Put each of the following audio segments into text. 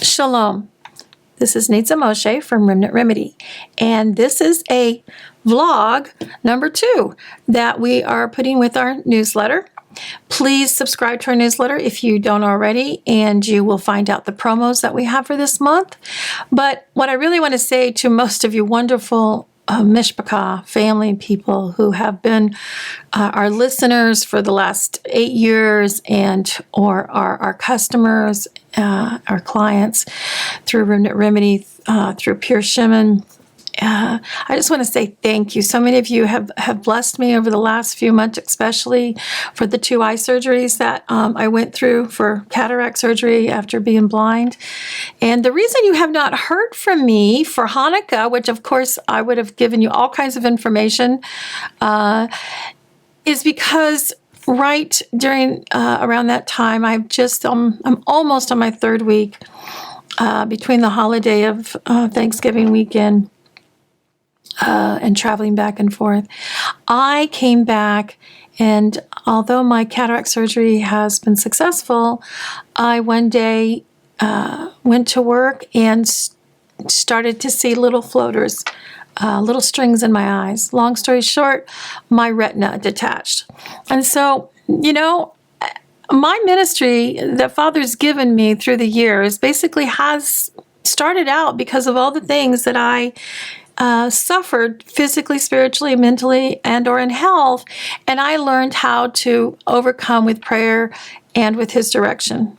Shalom. This is Nitza Moshe from Remnant Remedy, and this is a vlog number 2 that we are putting with our newsletter. Please subscribe to our newsletter if you don't already, and you will find out the promos that we have for this month. But what I really want to say to most of you wonderful Mishpachah family people who have been our listeners for the last 8 years or our customers, our clients through Remnant Remedy, through Pure Shimon. I just want to say thank you. So many of you have blessed me over the last few months, especially for the 2 eye surgeries that I went through for cataract surgery after being blind. And the reason you have not heard from me for Hanukkah, which of course I would have given you all kinds of information, is because right during around that time, I'm almost on my 3rd week between the holiday of Thanksgiving weekend and traveling back and forth. I came back, and although my cataract surgery has been successful, I one day went to work and started to see little floaters, little strings in my eyes. Long story short, my retina detached. And so, my ministry that Father's given me through the years basically has started out because of all the things that I suffered physically, spiritually, mentally, and or in health. And I learned how to overcome with prayer and with his direction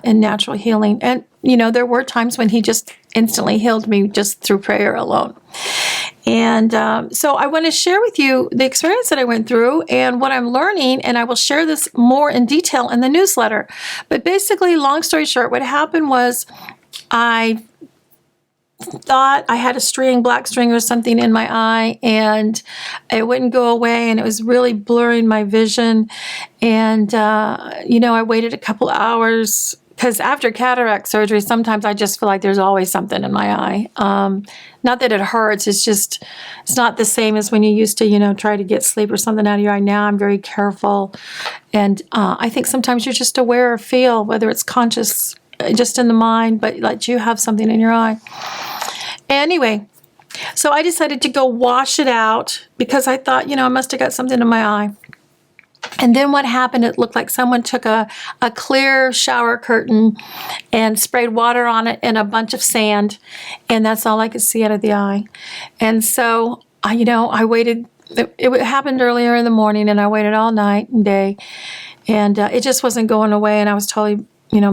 in natural healing. And, there were times when he just instantly healed me just through prayer alone. And so I want to share with you the experience that I went through and what I'm learning, and I will share this more in detail in the newsletter. But basically, long story short, what happened was I thought I had a black string or something in my eye, and it wouldn't go away, and it was really blurring my vision. And, I waited a couple hours, because after cataract surgery, sometimes I just feel like there's always something in my eye. Not that it hurts, it's not the same as when you used to, try to get sleep or something out of your eye. Now I'm very careful. And I think sometimes you're just aware or feel, whether it's conscious, just in the mind, but like you have something in your eye. Anyway, so I decided to go wash it out because I thought, I must have got something in my eye. And then what happened, it looked like someone took a clear shower curtain and sprayed water on it and a bunch of sand, and that's all I could see out of the eye. And so, I waited. It happened earlier in the morning, and I waited all night and day, and it just wasn't going away, and I was totally,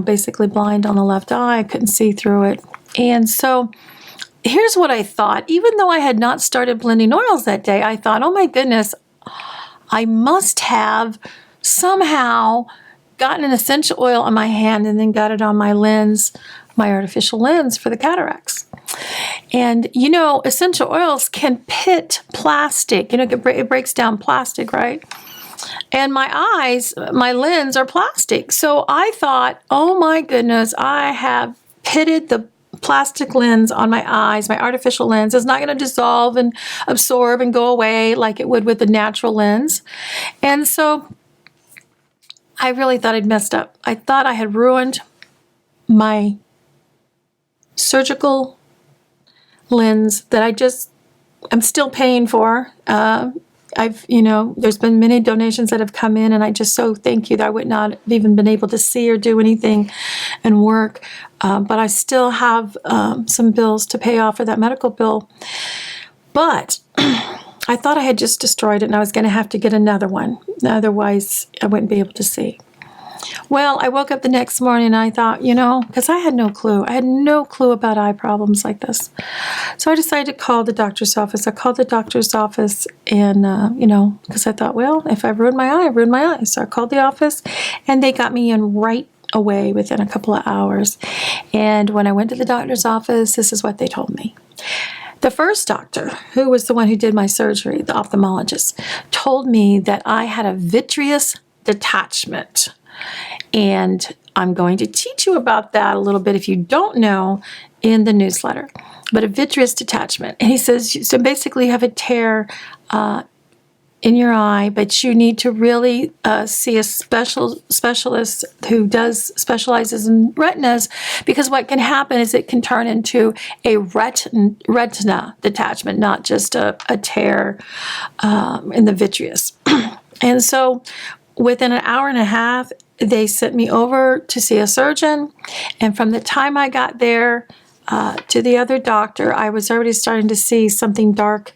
basically blind on the left eye. I couldn't see through it. And so here's what I thought. Even though I had not started blending oils that day, I thought, oh my goodness, I must have somehow gotten an essential oil on my hand and then got it on my lens, my artificial lens for the cataracts. And, essential oils can pit plastic. It breaks down plastic, right? And my eyes, my lens are plastic. So I thought, oh my goodness, I have pitted the plastic lens on my eyes. My artificial lens is not going to dissolve and absorb and go away like it would with the natural lens. And so I really thought I'd messed up. I thought I had ruined my surgical lens that I'm still paying for. There's been many donations that have come in, and I just so thank you that I would not have even been able to see or do anything and work. But I still have some bills to pay off for that medical bill. But I thought I had just destroyed it, and I was going to have to get another one. Otherwise, I wouldn't be able to see. Well, I woke up the next morning and I thought, because I had no clue. I had no clue about eye problems like this. So I decided to call the doctor's office. I called the doctor's office and, because I thought, well, if I ruined my eye, I ruined my eye. So I called the office and they got me in right away within a couple of hours. And when I went to the doctor's office, this is what they told me. The first doctor, who was the one who did my surgery, the ophthalmologist, told me that I had a vitreous detachment. And I'm going to teach you about that a little bit if you don't know in the newsletter. But a vitreous detachment. And he says, so basically you have a tear in your eye, but you need to really see a specialist who specializes in retinas, because what can happen is it can turn into a retina detachment, not just a tear in the vitreous. And so within an hour and a half, they sent me over to see a surgeon. And from the time I got there to the other doctor, I was already starting to see something dark,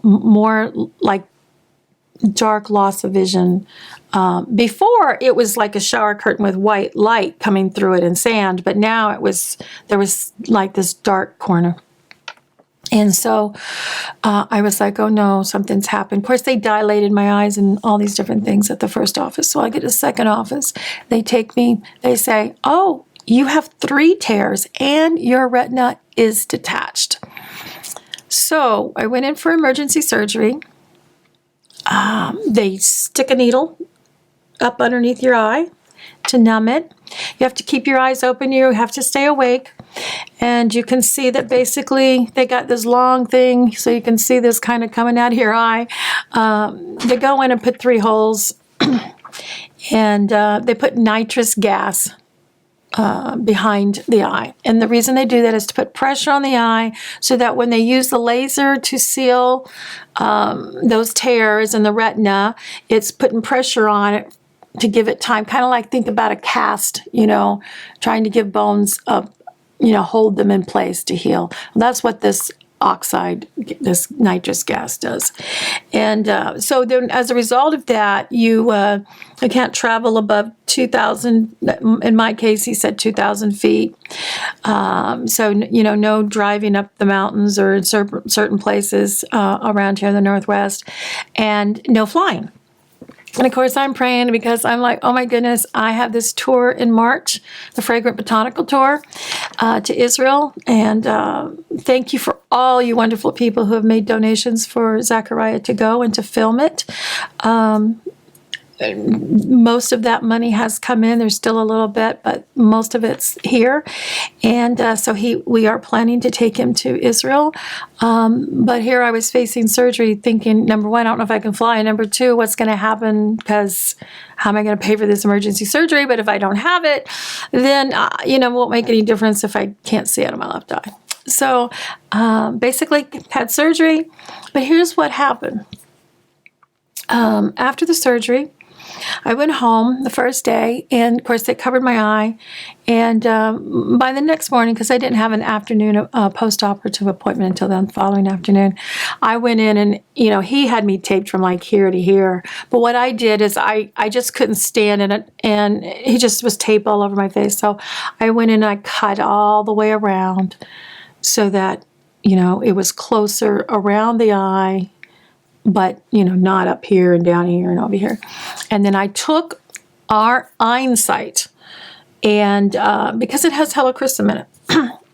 more like dark loss of vision. Before, it was like a shower curtain with white light coming through it and sand, but now there was like this dark corner. And so I was like, oh no, something's happened. Of course, they dilated my eyes and all these different things at the first office. So I get to the second office. They take me, they say, oh, you have 3 tears and your retina is detached. So I went in for emergency surgery. They stick a needle up underneath your eye to numb it. You have to keep your eyes open. You have to stay awake. And you can see that basically they got this long thing, so you can see this kind of coming out of your eye. They go in and put 3 holes, and they put nitrous gas behind the eye. And the reason they do that is to put pressure on the eye so that when they use the laser to seal those tears in the retina, it's putting pressure on it to give it time. Kind of like, think about a cast, trying to give bones hold them in place to heal. That's what this nitrous gas does. And so then as a result of that, you can't travel above 2,000, in my case, he said 2,000 feet. So, no driving up the mountains or in certain places around here in the Northwest, and no flying. And of course, I'm praying because I'm like, oh my goodness, I have this tour in March, the Fragrant Botanical Tour to Israel. And thank you for all you wonderful people who have made donations for Zachariah to go and to film it. Most of that money has come in. There's still a little bit, but most of it's here. And so we are planning to take him to Israel. But here I was facing surgery thinking, number one, I don't know if I can fly. And number two, what's going to happen? Because how am I going to pay for this emergency surgery? But if I don't have it, then, it won't make any difference if I can't see out of my left eye. So basically had surgery. But here's what happened. After the surgery, I went home the first day, and of course they covered my eye. And by the next morning, because I didn't have an afternoon post-operative appointment until the following afternoon, I went in and, he had me taped from like here to here. But what I did is I just couldn't stand it, and he just was taped all over my face. So I went in and I cut all the way around so that, it was closer around the eye, but, not up here and down here and over here. And then I took our Ayin site, and because it has helichrysum in it,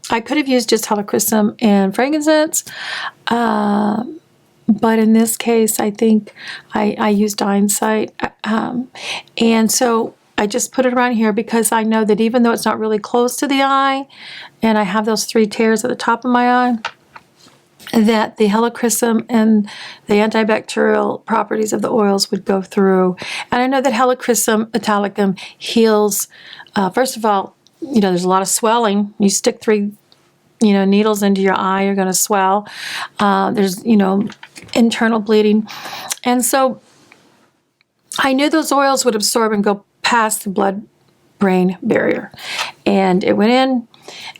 I could have used just helichrysum and frankincense, but in this case, I think I used Ayin site. And so I just put it around here because I know that even though it's not really close to the eye, and I have those 3 tears at the top of my eye, that the helichrysum and the antibacterial properties of the oils would go through. And I know that helichrysum italicum heals, first of all, there's a lot of swelling. You stick 3, needles into your eye, you're going to swell. There's, internal bleeding. And so I knew those oils would absorb and go past the blood-brain barrier. And it went in.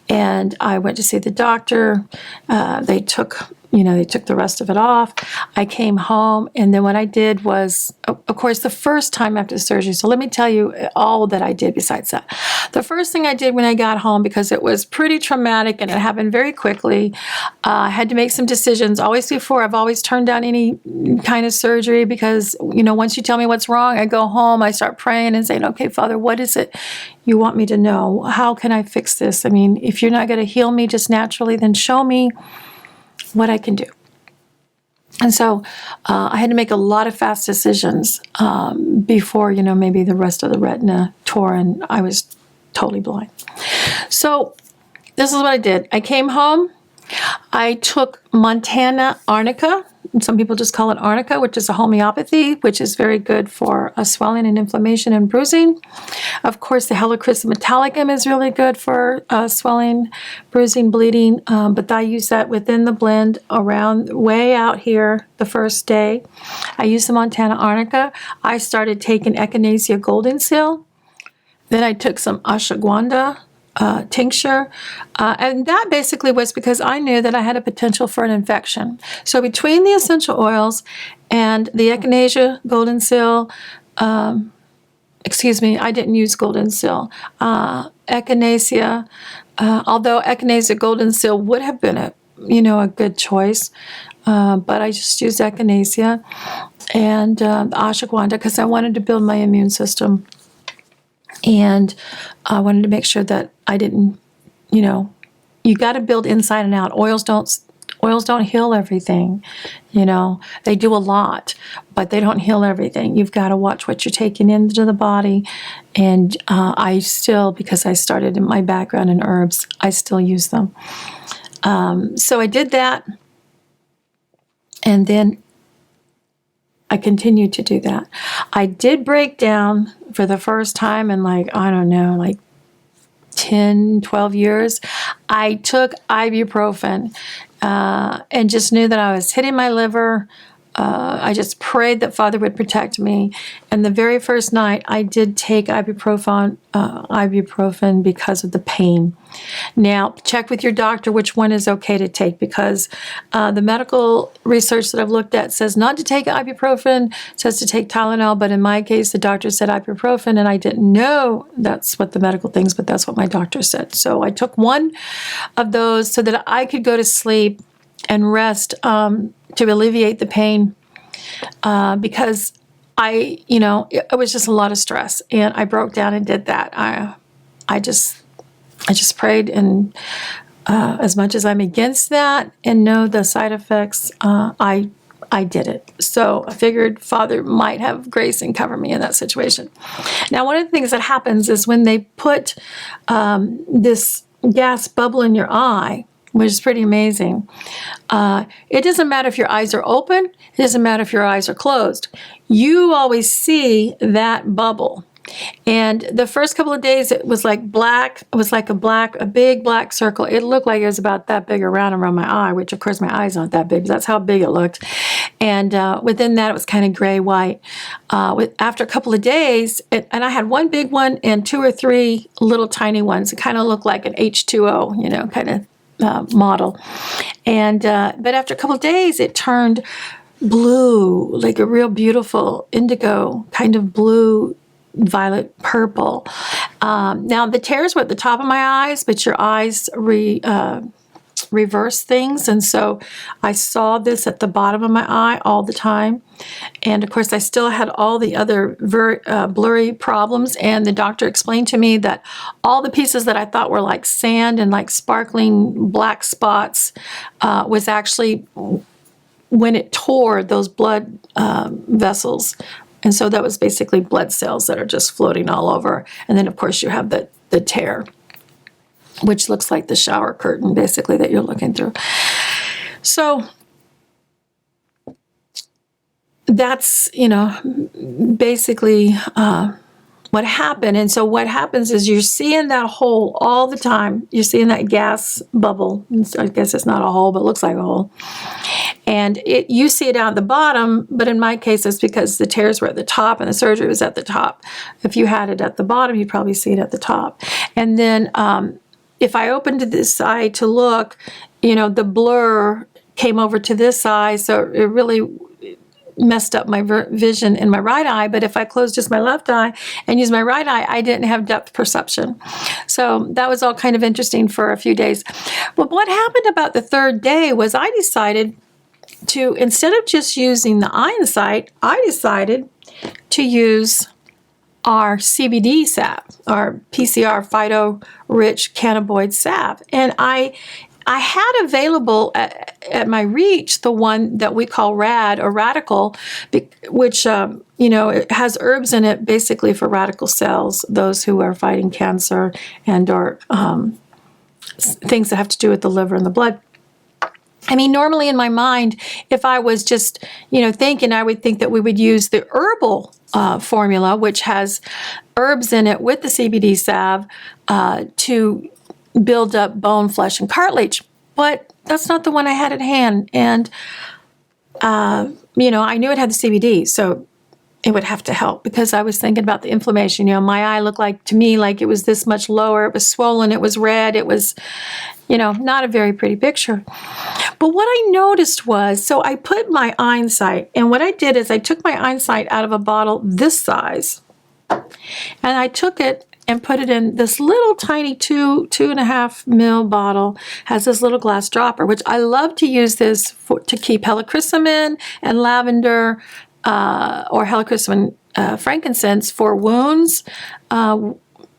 And I went to see the doctor. They took the rest of it off. I came home, and then what I did was, of course, the first time after the surgery, so let me tell you all that I did besides that. The first thing I did when I got home, because it was pretty traumatic and it happened very quickly, I had to make some decisions. I've always turned down any kind of surgery because, once you tell me what's wrong, I go home, I start praying and saying, okay, Father, what is it you want me to know? How can I fix this? I mean, if you're not going to heal me just naturally, then show me what I can do. And so I had to make a lot of fast decisions before, maybe the rest of the retina tore and I was totally blind. So this is what I did. I came home. I took Montana arnica, some people just call it arnica, which is a homeopathy, which is very good for swelling and inflammation and bruising. Of course, the Helichrysum metallicum is really good for swelling, bruising, bleeding, but I use that within the blend around way out here the first day. I use the Montana arnica. I started taking Echinacea golden seal. Then I took some ashwagandha tincture, and that basically was because I knew that I had a potential for an infection. So between the essential oils and the Echinacea golden seal, excuse me, I didn't use golden seal. Echinacea, although Echinacea golden seal would have been a good choice, but I just used Echinacea and the ashwagandha because I wanted to build my immune system. And I wanted to make sure that I didn't, you got to build inside and out. Oils don't heal everything. They do a lot, but they don't heal everything. You've got to watch what you're taking into the body. And I still, because I started in my background in herbs, I still use them. So I did that. And then I continued to do that. I did break down for the first time in 10, 12 years. I took ibuprofen and just knew that I was hitting my liver. I just prayed that Father would protect me. And the very first night, I did take ibuprofen because of the pain. Now, check with your doctor which one is okay to take, because the medical research that I've looked at says not to take ibuprofen, says to take Tylenol, but in my case, the doctor said ibuprofen, and I didn't know that's what the medical things, but that's what my doctor said. So I took one of those so that I could go to sleep and rest to alleviate the pain, because it was just a lot of stress, and I broke down and did that. I just prayed, and as much as I'm against that and know the side effects, I did it. So I figured Father might have grace and cover me in that situation. Now, one of the things that happens is when they put this gas bubble in your eye, which is pretty amazing. It doesn't matter if your eyes are open. It doesn't matter if your eyes are closed. You always see that bubble. And the first couple of days, it was like black. It was like a big black circle. It looked like it was about that big around my eye, which of course my eye's not that big, but that's how big it looked. And within that, it was kind of gray-white. After a couple of days, and I had one big one and 2 or 3 little tiny ones. It kind of looked like an H2O, kind of model. And but after a couple of days, it turned blue, like a real beautiful indigo kind of blue, violet, purple. Now the tears were at the top of my eyes, but your eyes reverse things, and so I saw this at the bottom of my eye all the time. And of course, I still had all the other blurry problems, and the doctor explained to me that all the pieces that I thought were like sand and like sparkling black spots was actually when it tore those blood vessels. And so that was basically blood cells that are just floating all over. And then, of course, you have the tear, which looks like the shower curtain, basically, that you're looking through. So that's, basically what happened. And so what happens is you're seeing that hole all the time. You're seeing that gas bubble. I guess it's not a hole, but it looks like a hole. And you see it down at the bottom, but in my case, it's because the tears were at the top and the surgery was at the top. If you had it at the bottom, you'd probably see it at the top. And then if I opened to this side to look, the blur came over to this side, so it really messed up my vision in my right eye. But if I closed just my left eye and used my right eye, I didn't have depth perception. So that was all kind of interesting for a few days. But what happened about the third day was I decided to, instead of just using the Ayin site, I decided to use our CBD salve, our PCR PhytoRichCanniboid salve. And I had available at my reach the one that we call RAD or Radical, which, it has herbs in it basically for radical cells, those who are fighting cancer and or things that have to do with the liver and the blood. I mean, normally in my mind, if I was just, thinking, I would think that we would use the herbal formula, which has herbs in it with the CBD salve to build up bone, flesh, and cartilage. But that's not the one I had at hand. And, I knew it had the CBD, so it would have to help because I was thinking about the inflammation. My eye looked to me like it was this much lower. It was swollen. It was red. It was, not a very pretty picture. But what I noticed was, so I put my Ayin sight, and what I did is I took my Ayin sight out of a bottle this size, and I took it and put it in this little tiny 2.5 ml bottle. Has this little glass dropper, which I love to use this to keep helichrysum and lavender or helichrysum frankincense for wounds.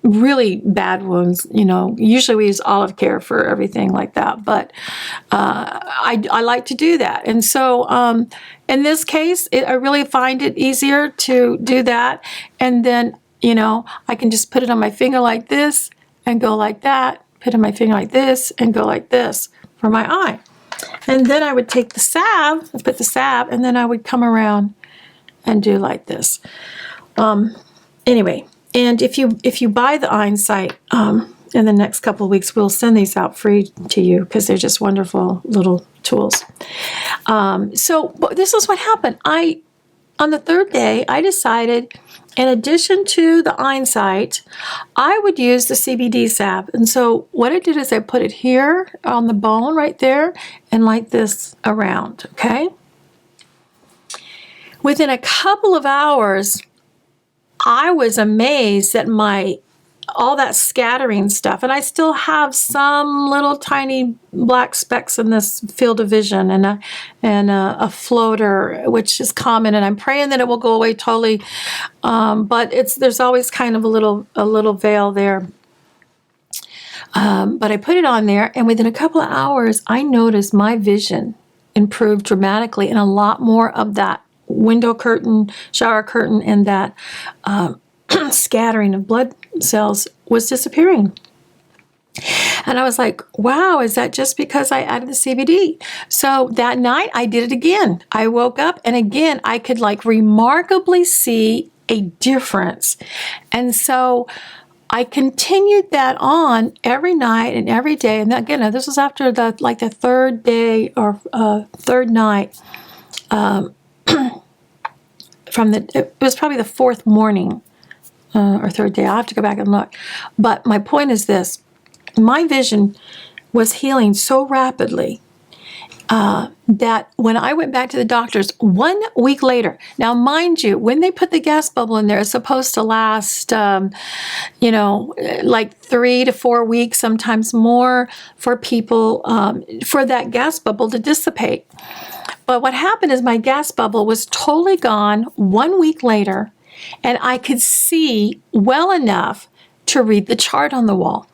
Really bad wounds, usually we use olive care for everything like that, but I like to do that. And so in this case, I really find it easier to do that. And then, I can just put it on my finger like this and go like that, put it on my finger like this and go like this for my eye. And then I would take the salve, put the salve, and then I would come around and do like this. Anyway. And if you buy the Ayin sight in the next couple of weeks, we'll send these out free to you because they're just wonderful little tools. So this is what happened. On the third day, I decided, in addition to the Ayin sight, I would use the CBD salve. And so what I did is I put it here on the bone right there and like this around, okay? Within a couple of hours, I was amazed at all that scattering stuff, and I still have some little tiny black specks in this field of vision, and a floater, which is common, and I'm praying that it will go away totally. But there's always kind of a little veil there. But I put it on there, and within a couple of hours, I noticed my vision improved dramatically, and a lot more of that window curtain, shower curtain, and that scattering of blood cells was disappearing. And I was like, wow, is that just because I added the CBD? So that night I did it again. I woke up and again I could remarkably see a difference. And so I continued that on every night and every day. And again, this was after the third day or third night. It was probably the fourth morning or third day. I'll have to go back and look. But my point is this. My vision was healing so rapidly that when I went back to the doctors 1 week later, now mind you, when they put the gas bubble in there, it's supposed to last, 3 to 4 weeks, sometimes more, for people, for that gas bubble to dissipate. But what happened is my gas bubble was totally gone 1 week later, and I could see well enough to read the chart on the wall.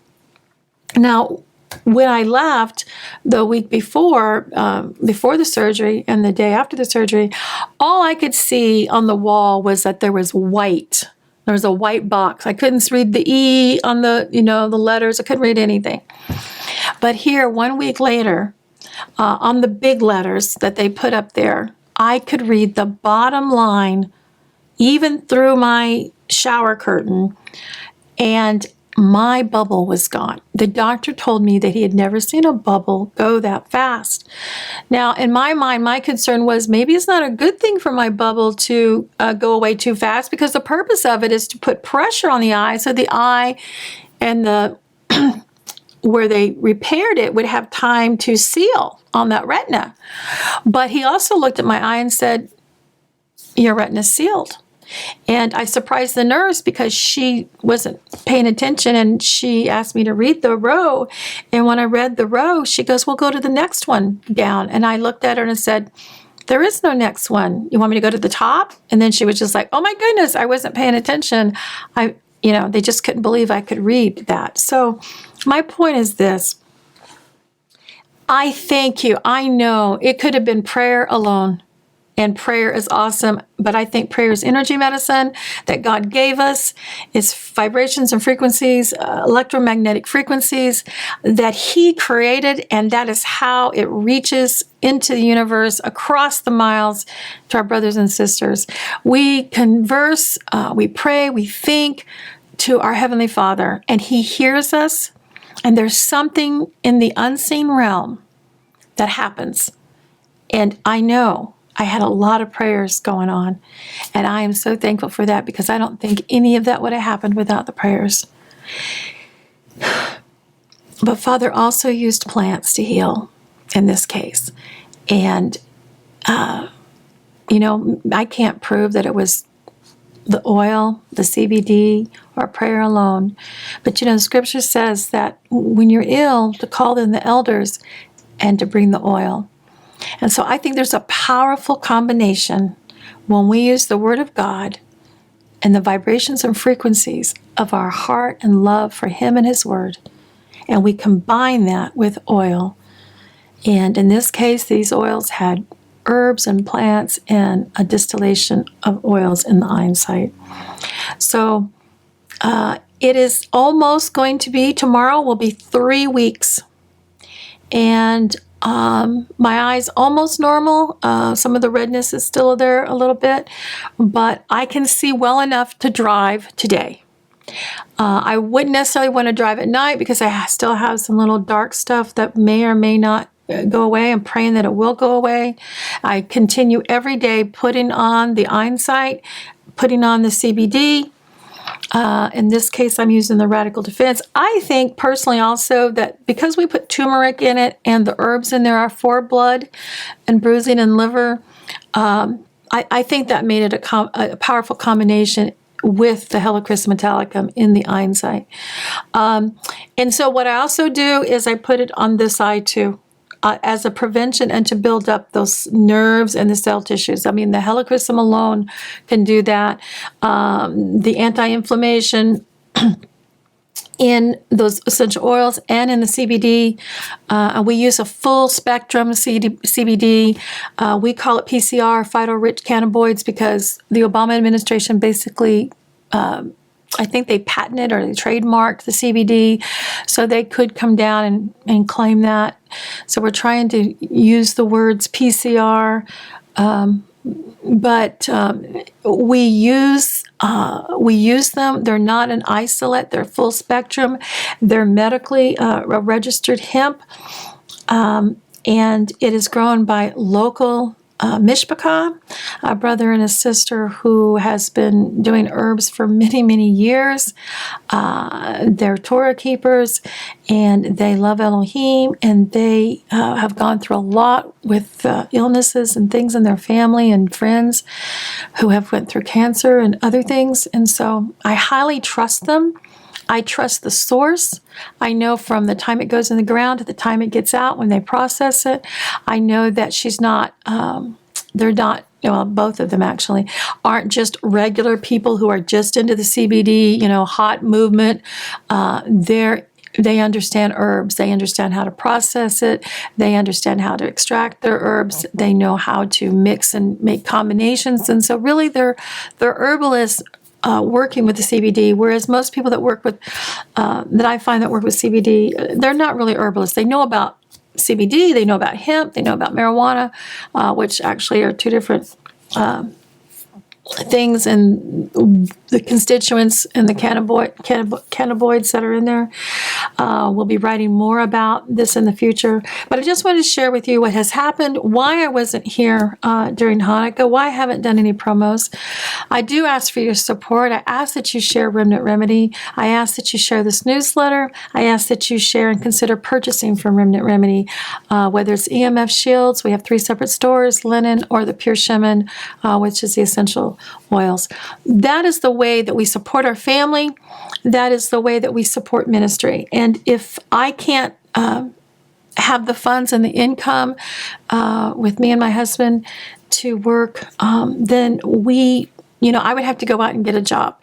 Now, when I left the week before the surgery and the day after the surgery, all I could see on the wall was that there was white. There was a white box. I couldn't read the E on the letters. I couldn't read anything. But here, 1 week later, on the big letters that they put up there, I could read the bottom line even through my shower curtain, and my bubble was gone. The doctor told me that he had never seen a bubble go that fast. Now, in my mind, my concern was maybe it's not a good thing for my bubble to go away too fast, because the purpose of it is to put pressure on the eye so the eye and the where they repaired it would have time to seal on that retina. But he also looked at my eye and said, your retina's sealed. And I surprised the nurse because she wasn't paying attention, and she asked me to read the row. And when I read the row, she goes, well, go to the next one down. And I looked at her and said, there is no next one. You want me to go to the top? And then she was just like, oh my goodness, I wasn't paying attention. They just couldn't believe I could read that. So my point is this. I thank you. I know it could have been prayer alone. and prayer is awesome. But I think prayer is energy medicine that God gave us. It's vibrations and frequencies, electromagnetic frequencies that He created, and that is how it reaches into the universe across the miles to our brothers and sisters. We converse, we pray, we think to our Heavenly Father, and He hears us. And there's something in the unseen realm that happens. And I know I had a lot of prayers going on, and I am so thankful for that, because I don't think any of that would have happened without the prayers. But Father also used plants to heal in this case. And, I can't prove that it was the oil, the CBD, or prayer alone. But, the scripture says that when you're ill, to call in the elders and to bring the oil. And so I think there's a powerful combination when we use the Word of God and the vibrations and frequencies of our heart and love for Him and His Word, and we combine that with oil. And in this case, these oils had herbs and plants and a distillation of oils in the Ayin site. So it is almost going to be, tomorrow will be 3 weeks. And my eyes almost normal. Some of the redness is still there a little bit, but I can see well enough to drive today. I wouldn't necessarily want to drive at night because I still have some little dark stuff that may or may not go away. I'm praying that it will go away. I continue every day putting on the Ayin site, putting on the CBD. In this case, I'm using the Radical Defense. I think personally also that because we put turmeric in it and the herbs in there are for blood and bruising and liver, I think that made it a powerful combination with the Helichrysum metallicum in the Ayin site. And so what I also do is I put it on this eye too. As a prevention and to build up those nerves and the cell tissues. I mean, the Helichrysum alone can do that. The anti-inflammation in those essential oils and in the CBD. We use a full spectrum CBD. We call it PCR, PhytoRichCanniboids, because the Obama administration basically I think they patented or they trademarked the CBD, so they could come down and claim that. So we're trying to use the words PCR, but we use them. They're not an isolate. They're full spectrum. They're medically registered hemp, and it is grown by local Mishpachah, a brother and a sister who has been doing herbs for many, many years. They're Torah keepers, and they love Elohim, and they have gone through a lot with illnesses and things in their family and friends who have went through cancer and other things. And so I highly trust them. I trust the source. I know from the time it goes in the ground to the time it gets out when they process it. I know that she's not, they're not, well, both of them actually, aren't just regular people who are just into the CBD, hot movement. They understand herbs. They understand how to process it. They understand how to extract their herbs. They know how to mix and make combinations. And so really they're herbalists working with the CBD, whereas most people that work with, that I find that work with CBD, they're not really herbalists. They know about CBD, they know about hemp, they know about marijuana, which actually are two different things, and the constituents and the cannabinoids that are in there. We'll be writing more about this in the future. But I just wanted to share with you what has happened, why I wasn't here during Hanukkah, why I haven't done any promos. I do ask for your support. I ask that you share Remnant Remedy. I ask that you share this newsletter. I ask that you share and consider purchasing from Remnant Remedy, whether it's EMF shields. We have 3 separate stores, linen, or the pure shaman, which is the essential oils. That is the way that we support our family. That is the way that we support ministry. And if I can't have the funds and the income with me and my husband to work, then I would have to go out and get a job.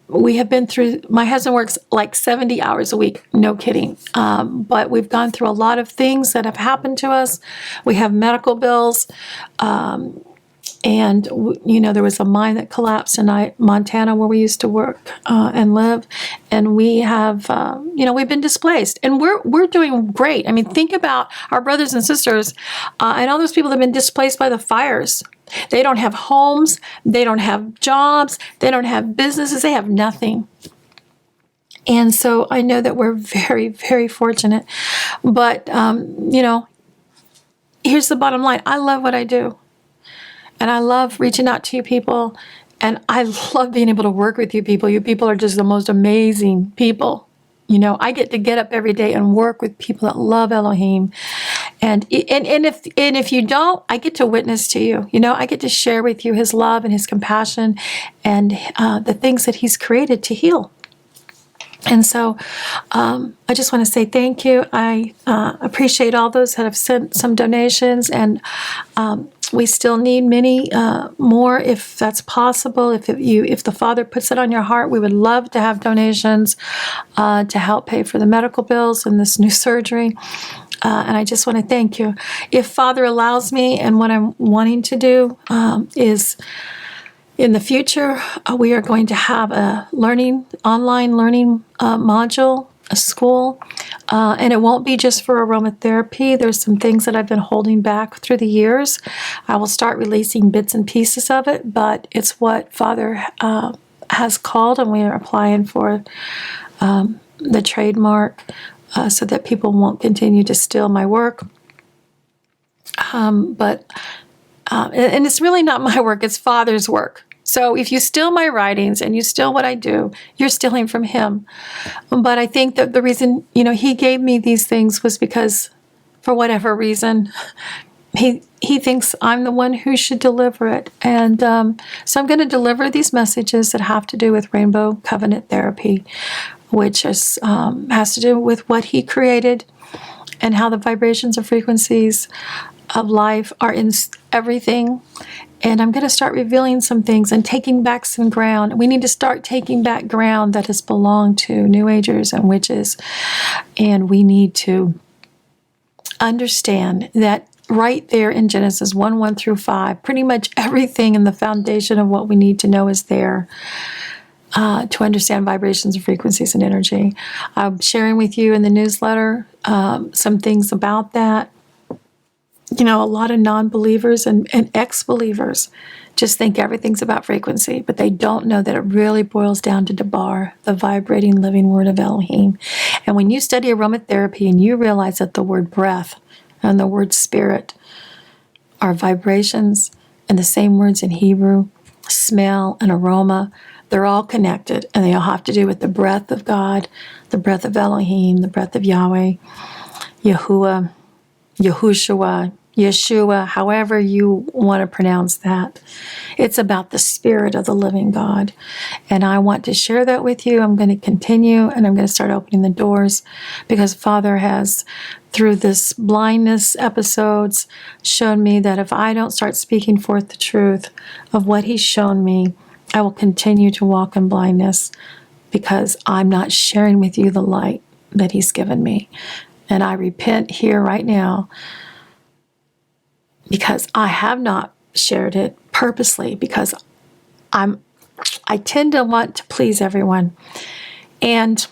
we have been through, my husband works like 70 hours a week, no kidding. But we've gone through a lot of things that have happened to us. We have medical bills. And, there was a mine that collapsed in Montana where we used to work and live. And we have, we've been displaced. And we're doing great. I mean, think about our brothers and sisters and all those people that have been displaced by the fires. They don't have homes. They don't have jobs. They don't have businesses. They have nothing. And so I know that we're very, very fortunate. But, here's the bottom line. I love what I do. And I love reaching out to you people. And I love being able to work with you people. You people are just the most amazing people. I get to get up every day and work with people that love Elohim. And if you don't, I get to witness to you. I get to share with you his love and his compassion and the things that he's created to heal. And so I just want to say thank you. I appreciate all those that have sent some donations, and we still need many more if that's possible. If the Father puts it on your heart, we would love to have donations to help pay for the medical bills and this new surgery. And I just want to thank you. If Father allows me, and what I'm wanting to do is, in the future, we are going to have a online learning module, a school, and it won't be just for aromatherapy. There's some things that I've been holding back through the years. I will start releasing bits and pieces of it, but it's what Father has called, and we are applying for the trademark so that people won't continue to steal my work. And it's really not my work, it's Father's work. So if you steal my writings and you steal what I do, you're stealing from him. But I think that the reason, he gave me these things was because, for whatever reason, he thinks I'm the one who should deliver it. And so I'm going to deliver these messages that have to do with Rainbow Covenant Therapy, which has to do with what he created and how the vibrations and frequencies of life are in everything. And I'm going to start revealing some things and taking back some ground. We need to start taking back ground that has belonged to New Agers and witches. And we need to understand that right there in Genesis 1:1-5, pretty much everything in the foundation of what we need to know is there to understand vibrations and frequencies and energy. I'm sharing with you in the newsletter some things about that. A lot of non-believers and ex-believers just think everything's about frequency, but they don't know that it really boils down to Dabar, the vibrating living word of Elohim. And when you study aromatherapy and you realize that the word breath and the word spirit are vibrations and the same words in Hebrew, smell and aroma, they're all connected, and they all have to do with the breath of God, the breath of Elohim, the breath of Yahweh, Yahuwah, Yahushua, Yeshua, however you want to pronounce that. It's about the Spirit of the living God. And I want to share that with you. I'm going to continue, and I'm going to start opening the doors, because Father has, through this blindness episodes, shown me that if I don't start speaking forth the truth of what he's shown me, I will continue to walk in blindness, because I'm not sharing with you the light that he's given me. And I repent here right now, because I have not shared it purposely, because I tend to want to please everyone. And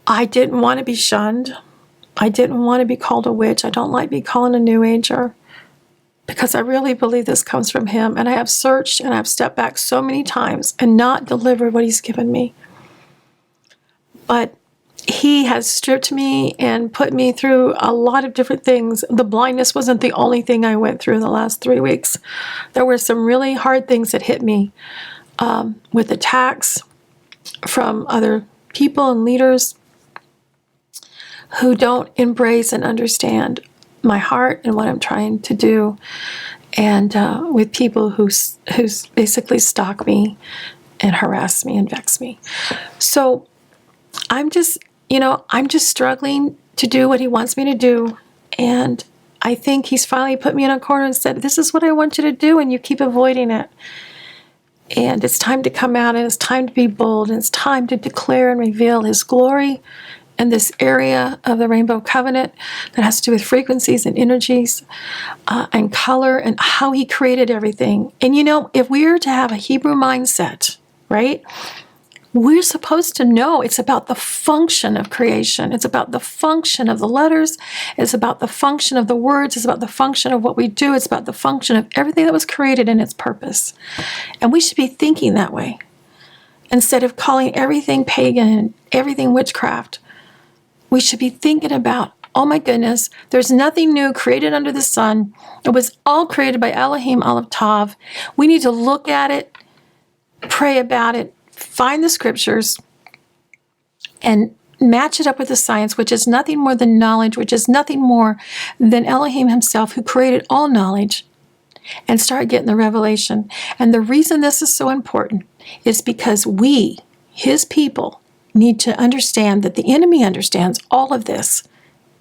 I didn't want to be shunned. I didn't want to be called a witch. I don't like being called a New Ager, because I really believe this comes from him. And I have searched and I've stepped back so many times and not delivered what he's given me. But he has stripped me and put me through a lot of different things. The blindness wasn't the only thing I went through the last 3 weeks. There were some really hard things that hit me with attacks from other people and leaders who don't embrace and understand my heart and what I'm trying to do, and with people who basically stalk me and harass me and vex me. So I'm just struggling to do what he wants me to do. And I think he's finally put me in a corner and said, this is what I want you to do, and you keep avoiding it. And it's time to come out, and it's time to be bold, and it's time to declare and reveal His glory in this area of the Rainbow Covenant that has to do with frequencies and energies and color and how He created everything. And if we are to have a Hebrew mindset, right, we're supposed to know it's about the function of creation. It's about the function of the letters. It's about the function of the words. It's about the function of what we do. It's about the function of everything that was created and its purpose. And we should be thinking that way instead of calling everything pagan and everything witchcraft. We should be thinking about, oh my goodness, there's nothing new created under the sun. It was all created by Elohim Aleph Tav. We need to look at it, pray about it, find the scriptures, and match it up with the science, which is nothing more than knowledge, which is nothing more than Elohim Himself, who created all knowledge, and start getting the revelation. And the reason this is so important is because we, His people, need to understand that the enemy understands all of this,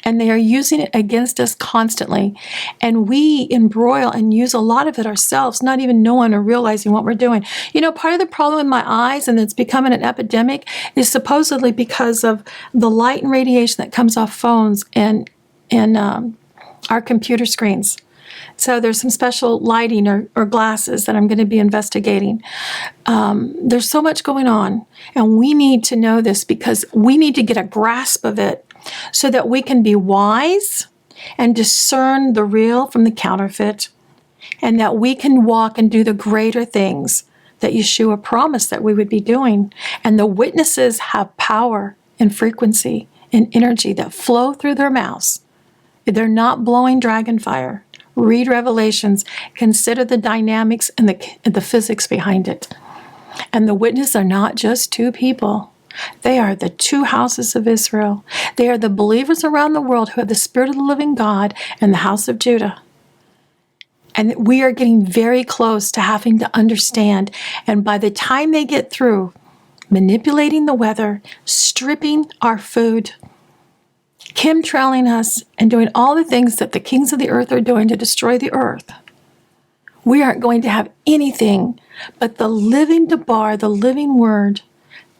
and they are using it against us constantly. And we embroil and use a lot of it ourselves, not even knowing or realizing what we're doing. Part of the problem with my eyes, and it's becoming an epidemic, is supposedly because of the light and radiation that comes off phones and our computer screens. So there's some special lighting or glasses that I'm going to be investigating. There's so much going on, and we need to know this because we need to get a grasp of it so that we can be wise and discern the real from the counterfeit, and that we can walk and do the greater things that Yeshua promised that we would be doing. And the witnesses have power and frequency and energy that flow through their mouths. They're not blowing dragon fire. Read Revelations. Consider the dynamics and the physics behind it. And the witnesses are not just two people. They are the two houses of Israel. They are the believers around the world who have the Spirit of the living God and the house of Judah. And we are getting very close to having to understand. And by the time they get through manipulating the weather, stripping our food, chemtrailing us, and doing all the things that the kings of the earth are doing to destroy the earth, we aren't going to have anything but the living Debar, the living word,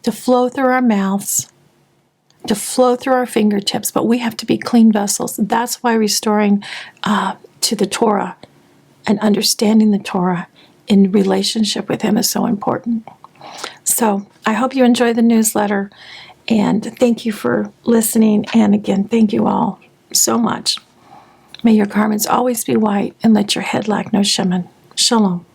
to flow through our mouths, to flow through our fingertips. But we have to be clean vessels. That's why restoring to the Torah and understanding the Torah in relationship with Him is so important. So I hope you enjoy the newsletter, and thank you for listening. And again, thank you all so much. May your garments always be white, and let your head lack no shemen. Shalom.